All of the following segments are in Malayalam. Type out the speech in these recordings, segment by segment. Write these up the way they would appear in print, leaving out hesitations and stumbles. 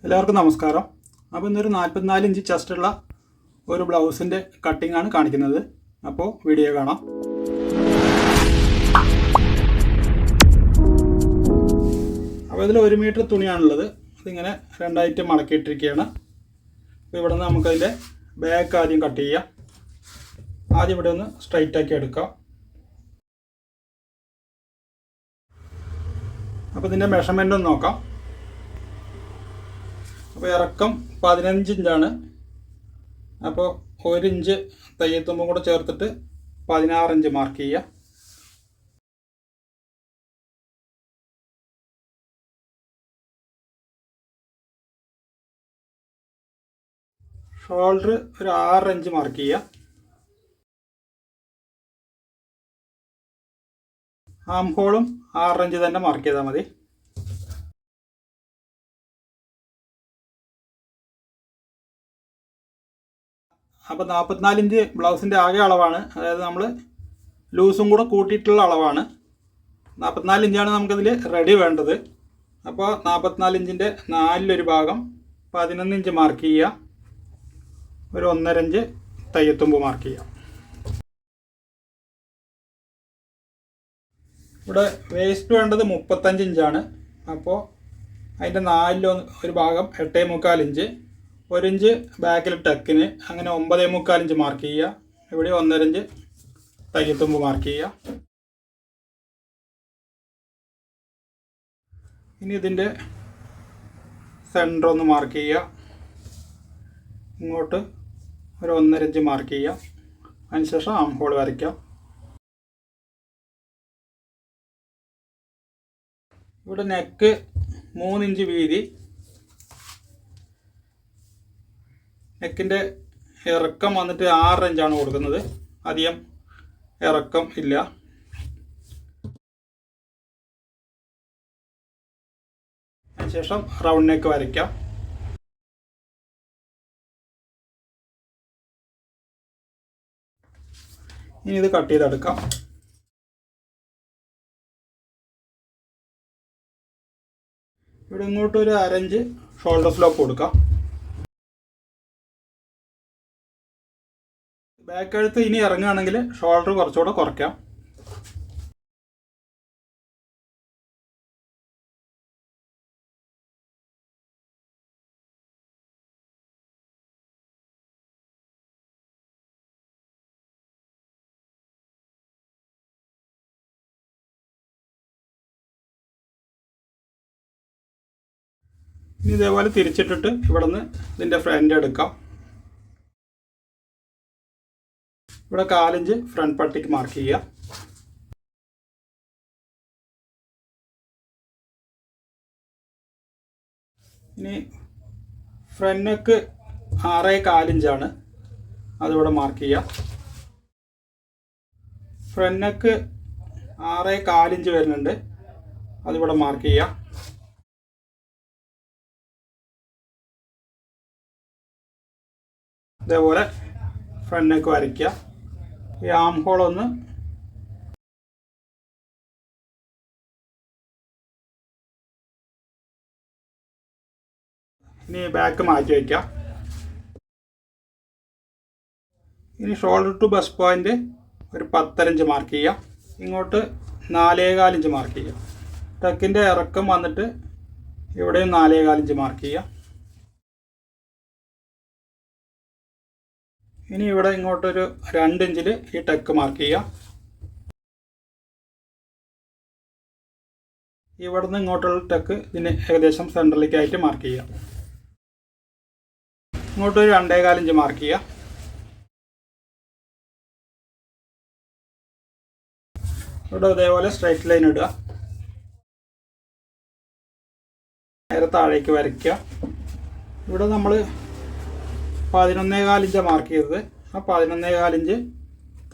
എല്ലാവർക്കും നമസ്കാരം. അപ്പോൾ ഇന്നൊരു 44 ഇഞ്ച് ചെസ്റ്റുള്ള ഒരു ബ്ലൗസിൻ്റെ കട്ടിംഗ് ആണ് കാണിക്കുന്നത്. അപ്പോൾ വീഡിയോ കാണാം. അപ്പോൾ ഇതിൽ 1 മീറ്റർ തുണിയാണുള്ളത്. അതിങ്ങനെ രണ്ടായിട്ട് മടക്കിയിട്ടിരിക്കുകയാണ്. അപ്പോൾ ഇവിടെ നിന്ന് നമുക്കതിൻ്റെ ബാക്ക് ആദ്യം കട്ട് ചെയ്യാം. ആദ്യം ഇവിടെ ഒന്ന് സ്ട്രൈറ്റ് ആക്കി എടുക്കാം. അപ്പോൾ ഇതിൻ്റെ മെഷർമെൻ്റ് ഒന്ന് നോക്കാം. അപ്പോൾ ഇറക്കം 15 ഇഞ്ചാണ്. അപ്പോൾ 1 ഇഞ്ച് തയ്യൽത്തുമ്പും കൂടെ ചേർത്തിട്ട് 16 ഇഞ്ച് മാർക്ക് ചെയ്യുക. ഷോൾഡർ ഒരു 6 ഇഞ്ച് മാർക്ക് ചെയ്യുക. ആം ഹോളും 6 ഇഞ്ച് തന്നെ മാർക്ക് ചെയ്താൽ മതി. അപ്പോൾ 44 ഇഞ്ച് ബ്ലൗസിൻ്റെ ആകെ അളവാണ്. അതായത് നമ്മൾ ലൂസും കൂടെ കൂട്ടിയിട്ടുള്ള അളവാണ്. 44 ഇഞ്ചാണ് നമുക്കതിൽ റെഡി വേണ്ടത്. അപ്പോൾ 44 ഇഞ്ചിൻ്റെ 4 ഭാഗം 11 ഇഞ്ച് മാർക്ക് ചെയ്യുക. ഒരു 1.5 ഇഞ്ച് തയ്യത്തുമ്പ് മാർക്ക് ചെയ്യുക. ഇവിടെ വേസ്റ്റ് വേണ്ടത് 35 ഇഞ്ചാണ്. അപ്പോൾ അതിൻ്റെ 4 ഭാഗം 8.25 ഇഞ്ച്, 1 ഇഞ്ച് ബാക്കിൽ ടക്കിന്, അങ്ങനെ 9.25 ഇഞ്ച് മാർക്ക് ചെയ്യുക. ഇവിടെ 1.5 ഇഞ്ച് തയ്യത്തുമ്പ് മാർക്ക് ചെയ്യുക. ഇനി ഇതിൻ്റെ സെൻറ്റർ ഒന്ന് മാർക്ക് ചെയ്യുക. ഇങ്ങോട്ട് ഒരു 1.5 ഇഞ്ച് മാർക്ക് ചെയ്യുക. അതിനുശേഷം ആം ഹോൾ വരയ്ക്കാം. ഇവിടെ നെക്ക് 3 ഇഞ്ച് വീതി. നെക്കിൻ്റെ ഇറക്കം വന്നിട്ട് 6 ഇഞ്ചാണ് കൊടുക്കുന്നത്. അധികം ഇറക്കം ഇല്ല. അതിനുശേഷം റൗണ്ട് നെക്ക് വരയ്ക്കാം. ഇനി ഇത് കട്ട് ചെയ്തെടുക്കാം. ഇവിടെ ഇങ്ങോട്ട് ഒരു 1/2 ഇഞ്ച് ഷോൾഡർ സ്ലോപ്പ് കൊടുക്കാം. ബാക്ക് കഴുത്ത് ഇനി ഇറങ്ങുകയാണെങ്കിൽ ഷോൾഡർ കുറച്ചുകൂടെ കുറയ്ക്കാം. ഇനി ഇതേപോലെ തിരിച്ചിട്ടിട്ട് ഇവിടെ നിന്ന് ഇതിൻ്റെ ഫ്രണ്ട് എടുക്കാം. ഇവിടെ 4 ഇഞ്ച് ഫ്രണ്ട് പട്ടിക്ക് മാർക്ക് ചെയ്യുക. ഇനി ഫ്രണ്ട് നെക്ക് 6.25 ഇഞ്ചാണ്. അതിവിടെ മാർക്ക് ചെയ്യുക. ഫ്രണ്ട് നെക്ക് 6.25 ഇഞ്ച് വരുന്നുണ്ട്. അതിവിടെ മാർക്ക് ചെയ്യുക. ഇതേപോലെ ഫ്രണ്ട് നെക്ക് വരയ്ക്കുക. ഈ ആം ഹോൾ ഒന്ന് ഇനി ബാക്ക് മാറ്റി വയ്ക്കാം. ഇനി ഷോൾഡർ ടു ബസ്റ്റ് പോയിന്റ് ഒരു 10.5 ഇഞ്ച് മാർക്ക് ചെയ്യുക. ഇങ്ങോട്ട് 4.25 ഇഞ്ച് മാർക്ക് ചെയ്യുക. ടക്കിൻ്റെ ഇറക്കം വന്നിട്ട് ഇവിടെയും 4.25 ഇഞ്ച് മാർക്ക് ചെയ്യുക. ഇനി ഇവിടെ ഇങ്ങോട്ടൊരു 2 ഇഞ്ചിൽ ഈ ടക്ക് മാർക്ക് ചെയ്യുക. ഇവിടെ നിന്ന് ഇങ്ങോട്ടുള്ള ടക്ക് ഇതിന് ഏകദേശം സെൻട്രലിലേക്കായിട്ട് മാർക്ക് ചെയ്യുക. ഇങ്ങോട്ടൊരു 2.25 ഇഞ്ച് മാർക്ക് ചെയ്യുക. ഇവിടെ ഇതേപോലെ സ്ട്രൈറ്റ് ലൈൻ ഇടുക. നേരെ താഴേക്ക് വരയ്ക്കുക. ഇവിടെ നമ്മൾ 11.25 ഇഞ്ച് മാർക്ക് ചെയ്തത്. ആ 11.25 ഇഞ്ച്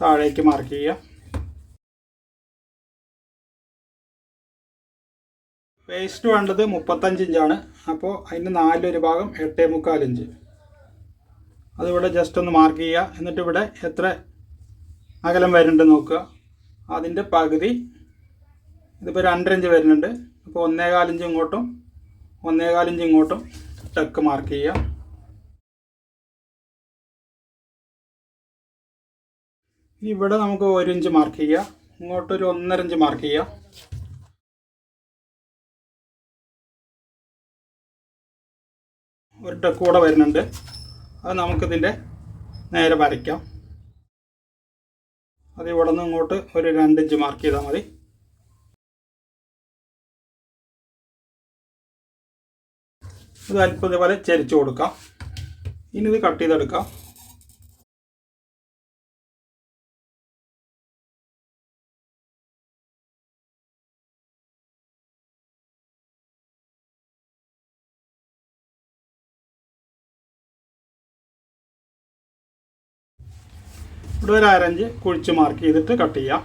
താഴേക്ക് മാർക്ക് ചെയ്യുക. വേസ്റ്റ് വേണ്ടത് 35 ഇഞ്ചാണ്. അപ്പോൾ അതിൻ്റെ 4 ഭാഗം 8.25 ഇഞ്ച്. അതിവിടെ ജസ്റ്റ് ഒന്ന് മാർക്ക് ചെയ്യുക. എന്നിട്ട് ഇവിടെ എത്ര അകലം വരുന്നുണ്ട് നോക്കുക. അതിൻ്റെ പകുതി, ഇതിപ്പോൾ 2.5 ഇഞ്ച് വരുന്നുണ്ട്. അപ്പോൾ 1.25 ഇഞ്ച് ഇങ്ങോട്ടും 1.25 ഇഞ്ച് ഇങ്ങോട്ടും ടക്ക് മാർക്ക് ചെയ്യുക. ഇവിടെ നമുക്ക് 1 ഇഞ്ച് മാർക്ക് ചെയ്യുക. ഇങ്ങോട്ടൊരു 1.5 ഇഞ്ച് മാർക്ക് ചെയ്യുക. ഒരു ടക്ക് കൂടെ വരുന്നുണ്ട്. അത് നമുക്കിതിൻ്റെ നേരെ വരയ്ക്കാം. അത് ഇവിടെ നിന്ന് ഇങ്ങോട്ട് ഒരു 2 ഇഞ്ച് മാർക്ക് ചെയ്താൽ മതി. ഇത് അല്പം ഇതുപോലെ ചരിച്ചു കൊടുക്കാം. ഇനി ഇത് കട്ട് ചെയ്തെടുക്കാം. ഇവിടെ ഒരു 1/2 ഇഞ്ച് കുഴിച്ച് മാർക്ക് ചെയ്തിട്ട് കട്ട് ചെയ്യാം.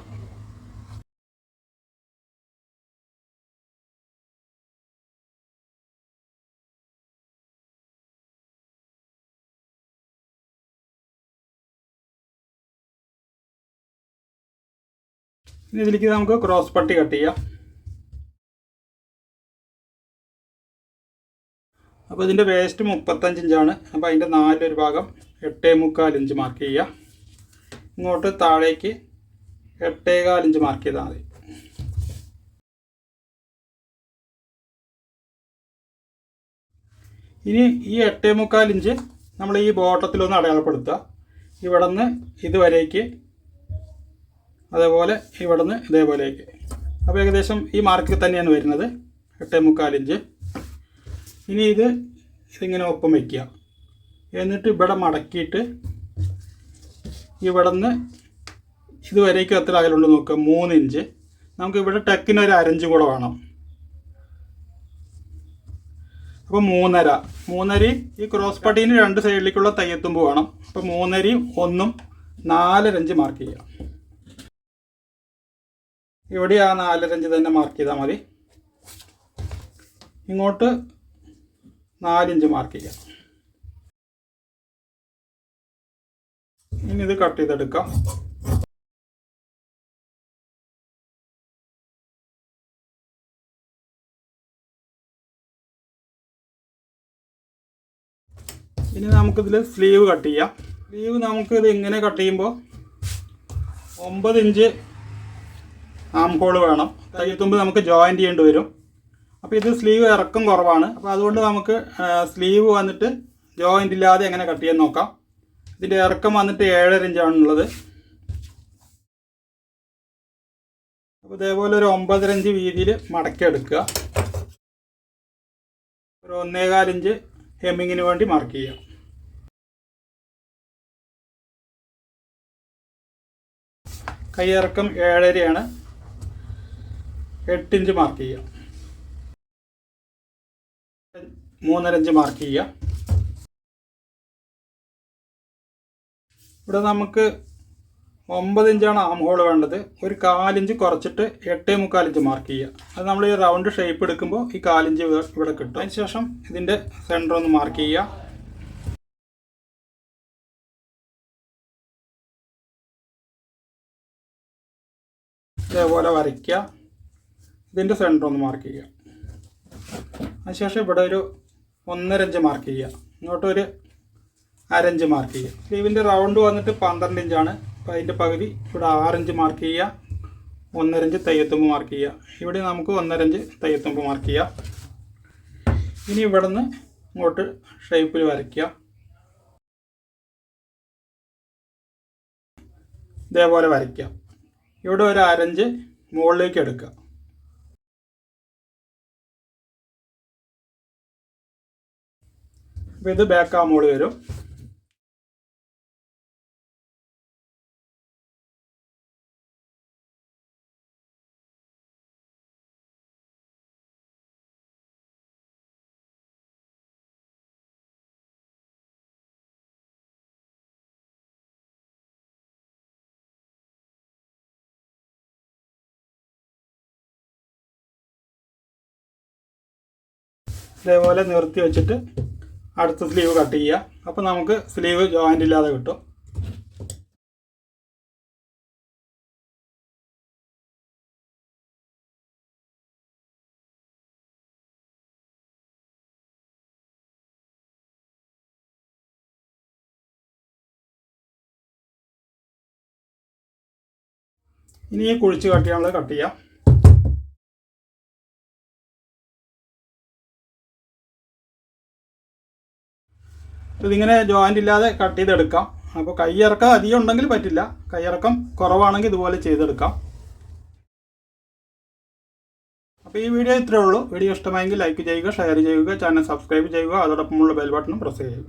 ഇനി ഇതിലേക്ക് നമുക്ക് ക്രോസ് പട്ടി കട്ട് ചെയ്യാം. അപ്പോൾ ഇതിൻ്റെ വേസ്റ്റ് 35 ഇഞ്ചാണ്. അപ്പോൾ അതിൻ്റെ 4 ഭാഗം 8.25 ഇഞ്ച് മാർക്ക് ചെയ്യുക. ഇങ്ങോട്ട് താഴേക്ക് 8.25 ഇഞ്ച് മാർക്ക് ചെയ്താൽ മതി. ഇനി ഈ 8.25 ഇഞ്ച് നമ്മൾ ഈ ബോട്ടത്തിലൊന്ന് അടയാളപ്പെടുത്തുക. ഇവിടെ നിന്ന് ഇതുവരേക്ക്, അതേപോലെ ഇവിടെ നിന്ന് ഇതേപോലേക്ക്. അപ്പോൾ ഏകദേശം ഈ മാർക്കിൽ തന്നെയാണ് വരുന്നത് 8.25 ഇഞ്ച്. ഇനി ഇതിങ്ങനെ ഒപ്പം വയ്ക്കുക. എന്നിട്ട് ഇവിടെ മടക്കിയിട്ട് ഇവിടെ നിന്ന് ഇതുവരേക്കും എത്ര അകലുണ്ട് നോക്കുക. 3 ഇഞ്ച്. നമുക്ക് ഇവിടെ ടക്കിന് ഒരു 1/2 ഇഞ്ച് കൂടെ വേണം. അപ്പോൾ 3.5 ഈ ക്രോസ് പട്ടീന് 2 സൈഡിലേക്കുള്ള തയ്യത്തുമ്പ് വേണം. അപ്പോൾ 3.5 1 4.5 ഇഞ്ച് മാർക്ക് ചെയ്യാം. ഇവിടെ ആ 4.5 ഇഞ്ച് തന്നെ മാർക്ക് ചെയ്താൽ മതി. ഇങ്ങോട്ട് 4 ഇഞ്ച് മാർക്ക് ചെയ്യാം. ഇനി ഇത് കട്ട് ചെയ്തെടുക്കാം. ഇനി നമുക്കിതിൽ സ്ലീവ് കട്ട് ചെയ്യാം. സ്ലീവ് നമുക്കിത് ഇങ്ങനെ കട്ട് ചെയ്യുമ്പോൾ 9 ഇഞ്ച് ആം ഹോൾ വേണം. തയ്യത്തുമ്പ് നമുക്ക് ജോയിൻ്റ് ചെയ്യേണ്ടി വരും. അപ്പോൾ ഇത് സ്ലീവ് ഇറക്കം കുറവാണ്. അപ്പോൾ അതുകൊണ്ട് നമുക്ക് സ്ലീവ് വന്നിട്ട് ജോയിൻ്റ് ഇല്ലാതെ എങ്ങനെ കട്ട് ചെയ്യാൻ നോക്കാം. ഇതിൻ്റെ ഇറക്കം വന്നിട്ട് 7.5 ഇഞ്ചാണുള്ളത്. അപ്പോൾ ഇതേപോലെ ഒരു 9.5 ഇഞ്ച് വീതിയിൽ മടക്കി എടുക്കുക. ഒരു 1.25 ഇഞ്ച് ഹെമ്മിങ്ങിന് വേണ്ടി മാർക്ക് ചെയ്യാം. കൈയിറക്കം 7.5 8 ഇഞ്ച് മാർക്ക് ചെയ്യാം. 3.5 ഇഞ്ച് മാർക്ക് ചെയ്യുക. ഇവിടെ നമുക്ക് 9 ഇഞ്ചാണ് ആം ഹോൾ വേണ്ടത്. ഒരു 4 ഇഞ്ച് കുറച്ചിട്ട് 8.25 ഇഞ്ച് മാർക്ക് ചെയ്യുക. അത് നമ്മൾ ഈ റൗണ്ട് ഷേപ്പ് എടുക്കുമ്പോൾ ഈ 4 ഇഞ്ച് ഇവിടെ കിട്ടും. അതിന് ശേഷം ഇതിൻ്റെ സെൻറ്റർ ഒന്ന് മാർക്ക് ചെയ്യുക. ഇതേപോലെ വരയ്ക്കുക. ഇതിൻ്റെ സെൻറ്റർ ഒന്ന് മാർക്ക് ചെയ്യുക. അതിനുശേഷം ഇവിടെ ഒരു 1.5 ഇഞ്ച് മാർക്ക് ചെയ്യുക. ഇങ്ങോട്ടൊരു 1/2 ഇഞ്ച് മാർക്ക് ചെയ്യുക. സ്ലീവിൻ്റെ റൗണ്ട് വന്നിട്ട് 12 ഇഞ്ചാണ്. അപ്പോൾ അതിൻ്റെ പകുതി ഇവിടെ 6 ഇഞ്ച് മാർക്ക് ചെയ്യുക. 1.5 ഇഞ്ച് തയ്യത്തുമ്പ് മാർക്ക് ചെയ്യുക. ഇവിടെ നമുക്ക് 1.5 ഇഞ്ച് തയ്യത്തുമ്പ് മാർക്ക് ചെയ്യുക. ഇനി ഇവിടെ നിന്ന് ഇങ്ങോട്ട് ഷേപ്പിൽ വരയ്ക്കുക. ഇതേപോലെ വരയ്ക്കുക. ഇവിടെ ഒരു 1/2 ഇഞ്ച് മുകളിലേക്ക് എടുക്കുക. അപ്പോൾ ഇത് ബാക്ക് ആം ഹോൾ വരും. ഇതേപോലെ നിർത്തി വെച്ചിട്ട് അടുത്ത സ്ലീവ് കട്ട് ചെയ്യുക. അപ്പോൾ നമുക്ക് സ്ലീവ് ജോയിൻ്റ് ഇല്ലാതെ കിട്ടും. ഇനി ഈ കുഴിച്ച് കട്ട് ചെയ്യാനുള്ളത് കട്ട് ചെയ്യാം. ഇതിങ്ങനെ ജോയിൻ്റ് ഇല്ലാതെ കട്ട് ചെയ്തെടുക്കാം. അപ്പോൾ കൈയിറക്കം അധികം ഉണ്ടെങ്കിൽ പറ്റില്ല, കൈയിറക്കം കുറവാണെങ്കിൽ ഇതുപോലെ ചെയ്തെടുക്കാം. അപ്പോൾ ഈ വീഡിയോ ഇത്രയേ ഉള്ളൂ. വീഡിയോ ഇഷ്ടമായെങ്കിൽ ലൈക്ക് ചെയ്യുക, ഷെയർ ചെയ്യുക, ചാനൽ സബ്സ്ക്രൈബ് ചെയ്യുക, അതോടൊപ്പമുള്ള ബെൽ ബട്ടണും പ്രസ് ചെയ്യുക.